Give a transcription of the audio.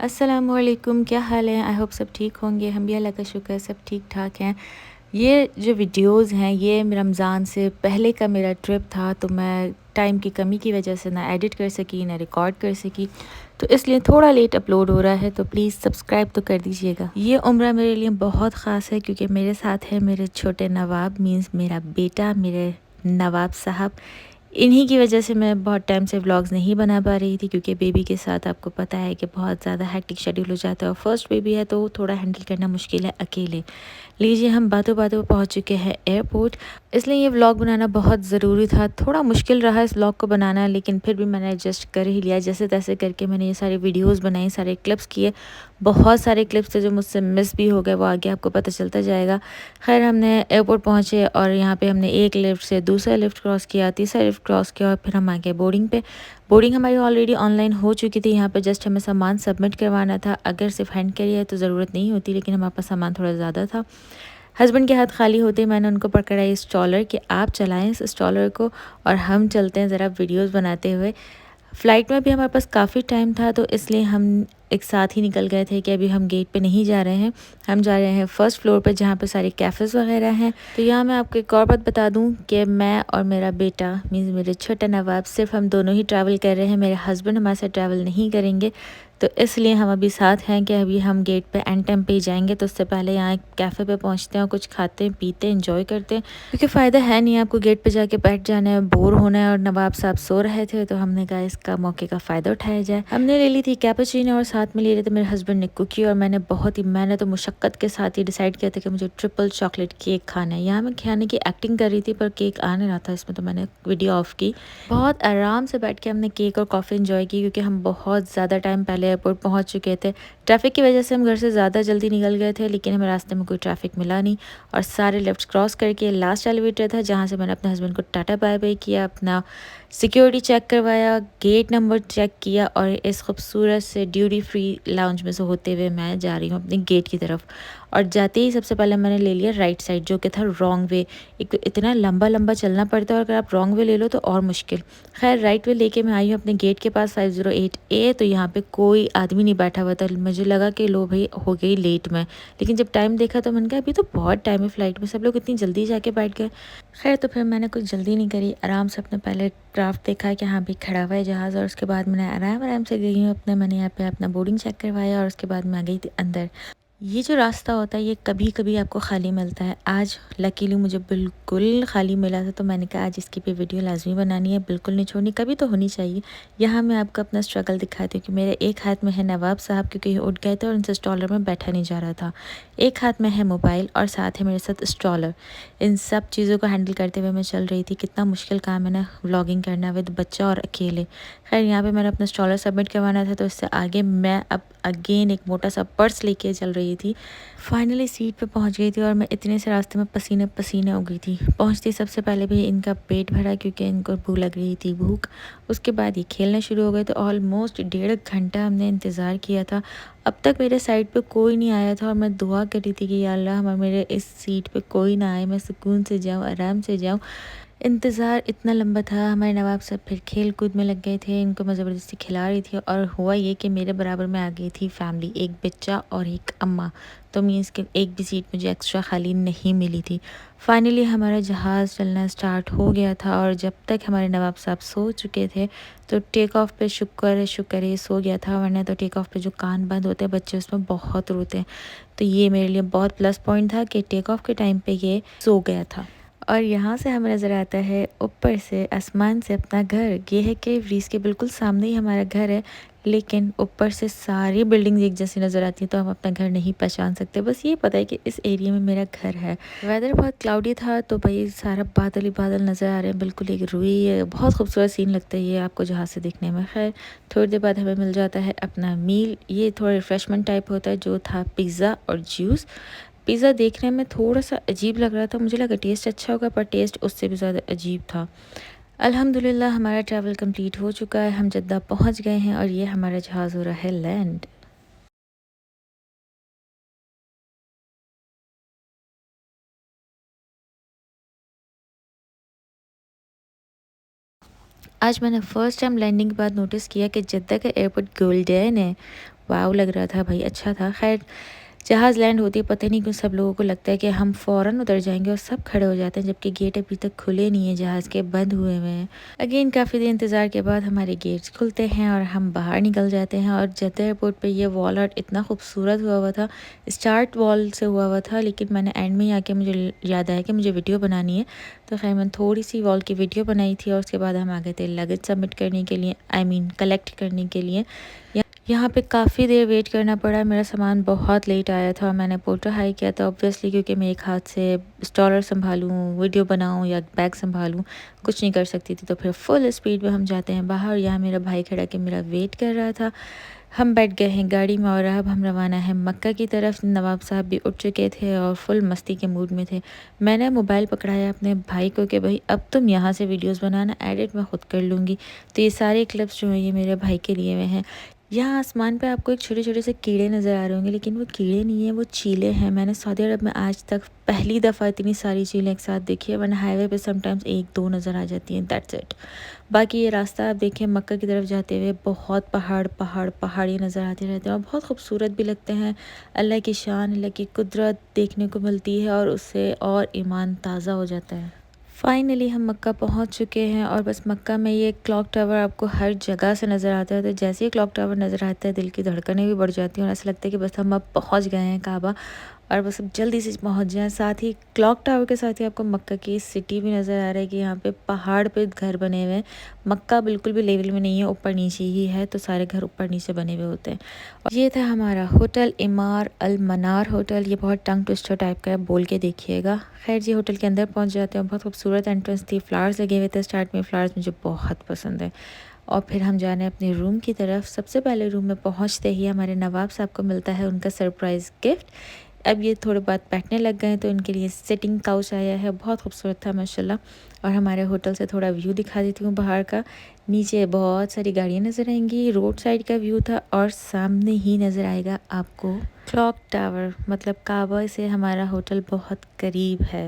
अस्सलामुअलैकुम, क्या हाल है? आई होप सब ठीक होंगे। हम भी अल्लाह का शुक्र है सब ठीक ठाक हैं। ये जो वीडियोस हैं ये रमज़ान से पहले का मेरा ट्रिप था, तो मैं टाइम की कमी की वजह से ना एडिट कर सकी ना रिकॉर्ड कर सकी, तो इसलिए थोड़ा लेट अपलोड हो रहा है। तो प्लीज़ सब्सक्राइब तो कर दीजिएगा। ये उम्र मेरे लिए बहुत ख़ास है क्योंकि मेरे साथ है मेरे छोटे नवाब, मीन्स मेरा बेटा, मेरे नवाब साहब। इन्हीं की वजह से मैं बहुत टाइम से व्लॉग्स नहीं बना पा रही थी क्योंकि बेबी के साथ आपको पता है कि बहुत ज़्यादा हेक्टिक शेड्यूल हो जाता है, और फर्स्ट बेबी है तो थोड़ा हैंडल करना मुश्किल है अकेले। लीजिए, हम बातों बातों में पहुंच चुके हैं एयरपोर्ट, इसलिए ये व्लॉग बनाना बहुत ज़रूरी था। थोड़ा मुश्किल रहा इस व्लॉग को बनाना, लेकिन फिर भी मैंने एडजस्ट कर ही लिया। जैसे तैसे करके मैंने ये सारी वीडियोस बनाई, सारे क्लिप्स किए। बहुत सारे क्लिप्स थे जो मुझसे मिस भी हो गए, वो आगे आपको पता चलता जाएगा। खैर, हमने एयरपोर्ट पहुँचे और यहाँ पे हमने एक लिफ्ट से दूसरा लिफ्ट क्रॉस किया, तीसरा लिफ्ट क्रॉस किया, और फिर हम आ गए बोर्डिंग पे। बोर्डिंग हमारी ऑलरेडी ऑनलाइन हो चुकी थी। यहाँ पे जस्ट हमें सामान सबमिट करवाना था। अगर सिर्फ हैंड कैरी है तो ज़रूरत नहीं होती, लेकिन हमारे पास सामान थोड़ा ज़्यादा था। हस्बैंड के हाथ खाली होते ही मैंने उनको पकड़ा इस स्ट्रॉलर कि आप चलाएं इस स्ट्रॉलर को और हम चलते हैं ज़रा वीडियोस बनाते हुए। फ़्लाइट में भी हमारे पास काफ़ी टाइम था, तो इसलिए हम एक साथ ही निकल गए थे कि अभी हम गेट पे नहीं जा रहे हैं, हम जा रहे हैं फर्स्ट फ्लोर पे जहाँ पे सारे कैफ़ेज़ वगैरह हैं। तो यहाँ मैं आपको एक और बात बता दूँ कि मैं और मेरा बेटा, मीन्स मेरे छोटा नवाब, सिर्फ हम दोनों ही ट्रैवल कर रहे हैं। मेरे हस्बैंड हमारे साथ ट्रैवल नहीं करेंगे, तो इसलिए हम अभी साथ हैं कि अभी हम गेट पे एंड टाइम पे ही जाएंगे। तो उससे पहले यहाँ एक कैफ़े पे पहुँचते हैं और कुछ खाते हैं, पीते हैं, इंजॉय करते हैं, क्योंकि फ़ायदा है नहीं आपको गेट पे जाके बैठ जाना है, बोर होना है। और नवाब साहब सो रहे थे तो हमने कहा इसका मौके का फ़ायदा उठाया जाए। हमने ले ली थी कैपुचिनो और साथ में ले रहे थे मेरे हस्बैंड ने कुकी, और मैंने बहुत ही मेहनत और मुशक्क़त के साथ ही डिसाइड किया था कि मुझे ट्रिपल चॉकलेट केक खाना है। यहाँ मैं खाने की एक्टिंग कर रही थी पर केक आ नहीं रहा था इसमें, तो मैंने वीडियो ऑफ की। बहुत आराम से बैठ के हमने केक और कॉफ़ी इंजॉय की क्योंकि हम बहुत ज़्यादा टाइम पहले एयरपोर्ट पहुँच चुके थे। ट्रैफिक की वजह से हम घर से ज़्यादा जल्दी निकल गए थे, लेकिन हमें रास्ते में कोई ट्रैफिक मिला नहीं, और सारे लेफ्ट क्रॉस करके लास्ट एलिवेटर था जहाँ से मैंने अपने हस्बैंड को टाटा बाय बाय किया, अपना सिक्योरिटी चेक करवाया, गेट नंबर चेक किया, और इस खूबसूरत से ड्यूटी फ्री लाउंज में से होते हुए मैं जा रही हूँ अपने गेट की तरफ। और जाते ही सबसे पहले मैंने ले लिया राइट साइड, जो कि था रॉन्ग वे। एक तो इतना लंबा लंबा चलना पड़ता है और अगर आप रॉन्ग वे ले लो तो और मुश्किल। खैर, राइट वे लेके मैं आई हूँ अपने गेट के पास 508A। तो यहाँ पे कोई आदमी नहीं बैठा हुआ था। मुझे लगा कि लो भाई हो गई लेट मैं, लेकिन जब टाइम देखा तो मैंने कहा अभी तो बहुत टाइम है फ़्लाइट में, सब लोग इतनी जल्दी जाके बैठ गए। खैर, तो फिर मैंने कुछ जल्दी नहीं करी, आराम से अपने पहले क्राफ्ट देखा कि हाँ भी खड़ा हुआ है जहाज़, और उसके बाद मैंने आराम आराम से गई हूँ अपने, मैंने यहाँ पे अपना बोर्डिंग चेक करवाया और उसके बाद मैं आ गई थी अंदर। ये जो रास्ता होता है ये कभी कभी आपको खाली मिलता है। आज लकीली मुझे बिल्कुल खाली मिला था, तो मैंने कहा आज इसकी भी वीडियो लाजमी बनानी है, बिल्कुल नहीं छोड़नी, कभी तो होनी चाहिए। यहाँ मैं आपको अपना स्ट्रगल दिखाती हूँ कि मेरे एक हाथ में है नवाब साहब, क्योंकि ये उठ गए थे और उनसे स्ट्रॉलर में बैठा नहीं जा रहा था। एक हाथ में है मोबाइल और साथ है मेरे साथ स्ट्रॉलर। इन सब चीज़ों को हैंडल करते हुए मैं चल रही थी। कितना मुश्किल काम है ना व्लॉगिंग करना विद बच्चा और अकेले। खैर, यहाँ पे मैंने अपना स्ट्रॉलर सबमिट करवाना था, तो इससे आगे मैं अब अगेन एक मोटा सा पर्स लेके चल रही थी। फाइनली सीट पे पहुंच गई थी और मैं इतने से रास्ते में पसीने पसीने हो गई थी। पहुंचती सबसे पहले भी इनका पेट भरा क्योंकि इनको भूख लग रही थी, भूख। उसके बाद ये खेलना शुरू हो गए, तो ऑलमोस्ट 1.5 घंटा हमने इंतज़ार किया था। अब तक मेरे साइड पे कोई नहीं आया था और मैं दुआ कर रही थी कि या अल्लाह हमारे मेरे इस सीट पे कोई ना आए, मैं सुकून से जाऊँ, आराम से जाऊँ। इंतज़ार इतना लंबा था। हमारे नवाब साहब फिर खेल कूद में लग गए थे, इनको मैं ज़बरदस्ती खिला रही थी, और हुआ ये कि मेरे बराबर में आ गई थी फैमिली, एक बच्चा और एक अम्मा। तो मीन्स कि एक भी सीट मुझे एक्स्ट्रा खाली नहीं मिली थी। फाइनली हमारा जहाज़ चलना स्टार्ट हो गया था, और जब तक हमारे नवाब साहब सो चुके थे, तो टेक ऑफ पे शुक्र है ये सो गया था, वरना तो टेक ऑफ पे जो कान बंद होते हैं बच्चे उसमें बहुत रोते हैं। तो ये मेरे लिए बहुत प्लस पॉइंट था कि टेक ऑफ के टाइम पे ये सो गया था। और यहाँ से हमें नज़र आता है ऊपर से आसमान से अपना घर। ये है कि ब्रिज के बिल्कुल सामने ही हमारा घर है, लेकिन ऊपर से सारी बिल्डिंग्स एक जैसी नज़र आती हैं, तो हम अपना घर नहीं पहचान सकते। बस ये पता है कि इस एरिया में मेरा घर है। वेदर बहुत क्लाउडी था, तो भाई सारा बादल ही बादल नज़र आ रहे हैं, बिल्कुल एक रुई है। बहुत खूबसूरत सीन लगता है ये आपको जहाँ से देखने में। खैर, थोड़ी देर बाद हमें मिल जाता है अपना मील। ये थोड़ा रिफ़्रेशमेंट टाइप होता है, जो था पिज़्ज़ा और जूस। पिज़्ज़ा देखने में थोड़ा-सा अजीब लग रहा था, मुझे लगा टेस्ट अच्छा होगा, पर टेस्ट उससे भी ज़्यादा अजीब था। अल्हम्दुलिल्लाह हमारा ट्रैवल कंप्लीट हो चुका है, हम जद्दा पहुंच गए हैं, और ये हमारा जहाज़ हो रहा है लैंड। आज मैंने फ़र्स्ट टाइम लैंडिंग के बाद नोटिस किया कि जद्दा का एयरपोर्ट गोल्डन है। वाव लग रहा था भाई, अच्छा था। खैर जहाज़ लैंड होती है, पता नहीं क्यों सब लोगों को लगता है कि हम फ़ौरन उतर जाएंगे और सब खड़े हो जाते हैं, जबकि गेट अभी तक खुले नहीं है जहाज़ के, बंद हुए हुए हैं। अगेन काफ़ी देर इंतज़ार के बाद हमारे गेट्स खुलते हैं और हम बाहर निकल जाते हैं। और जद्दा एयरपोर्ट पे ये वॉल आर्ट इतना खूबसूरत हुआ था। स्टार्ट वॉल से हुआ था, लेकिन मैंने एंड में आके मुझे याद आया कि मुझे वीडियो बनानी है, तो खैर मैंने थोड़ी सी वॉल की वीडियो बनाई थी। और उसके बाद हम आ गए थे लगेज सबमिट करने के लिए, आई मीन कलेक्ट करने के लिए। यहाँ पे काफ़ी देर वेट करना पड़ा, मेरा सामान बहुत लेट आया था। मैंने फ़ोटो हाई किया था ऑब्वियसली, क्योंकि मैं एक हाथ से स्टॉलर संभालूँ, वीडियो बनाऊँ या बैग संभालूँ, कुछ नहीं कर सकती थी। तो फिर फुल स्पीड में हम जाते हैं बाहर। यहाँ मेरा भाई खड़ा के मेरा वेट कर रहा था। हम बैठ गए हैं गाड़ी में और अब हम रवाना है मक्का की तरफ। नवाब साहब भी उठ चुके थे और फुल मस्ती के मूड में थे। मैंने मोबाइल पकड़ाया अपने भाई को कि भाई अब तुम यहाँ से वीडियोस बनाना, एडिट मैं ख़ुद कर लूँगी। तो ये सारे क्लिप्स जो हैं ये मेरे भाई के लिए हुए हैं। यहाँ आसमान पे आपको एक छोटे छोटे से कीड़े नज़र आ रहे होंगे, लेकिन वो कीड़े नहीं है, वो चीले हैं। मैंने सऊदी अरब में आज तक पहली दफ़ा इतनी सारी चीलें एक साथ देखी है, वरना हाईवे पे समटाइम्स एक दो नज़र आ जाती हैं, दैट्स इट। बाकी ये रास्ता आप देखिए मक्का की तरफ जाते हुए, बहुत पहाड़ी नज़र आते रहते हैं और बहुत खूबसूरत भी लगते हैं। अल्लाह की शान, अल्लाह की कुदरत देखने को मिलती है और उससे और ईमान ताज़ा हो जाता है। फाइनली हम मक्का पहुंच चुके हैं और बस मक्का में ये क्लॉक टावर आपको हर जगह से नज़र आता है। तो जैसे ही क्लॉक टावर नज़र आता है, दिल की धड़कनें भी बढ़ जाती हैं और ऐसा लगता है कि बस हम अब पहुंच गए हैं काबा, और बस अब जल्दी से पहुंच जाएं। साथ ही क्लॉक टावर के साथ ही आपको मक्का की सिटी भी नज़र आ रहा है कि यहाँ पे पहाड़ पे घर बने हुए हैं। मक्का बिल्कुल भी लेवल में नहीं है, ऊपर नीचे ही है, तो सारे घर ऊपर नीचे बने हुए होते हैं। और ये था हमारा होटल इमार अल मनार होटल। ये बहुत टंग ट्विस्टर टाइप का है, बोल के देखिएगा। खैर जी होटल के अंदर पहुंच जाते हैं। बहुत खूबसूरत एंट्रेंस थी, फ्लावर्स लगे हुए थे स्टार्ट में। फ्लावर्स मुझे बहुत पसंद है। और फिर हम जा रहे हैं अपने रूम की तरफ। सबसे पहले रूम में पहुंचते ही हमारे नवाब साहब को मिलता है उनका सरप्राइज़ गिफ्ट। अब ये थोड़े बहुत बैठने लग गए हैं, तो इनके लिए सिटिंग काउच आया है, बहुत खूबसूरत था माशाल्लाह। और हमारे होटल से थोड़ा व्यू दिखा देती हूँ बाहर का। नीचे बहुत सारी गाड़ियाँ नज़र आएंगी, रोड साइड का व्यू था, और सामने ही नज़र आएगा आपको क्लॉक टावर। मतलब काबा से हमारा होटल बहुत करीब है।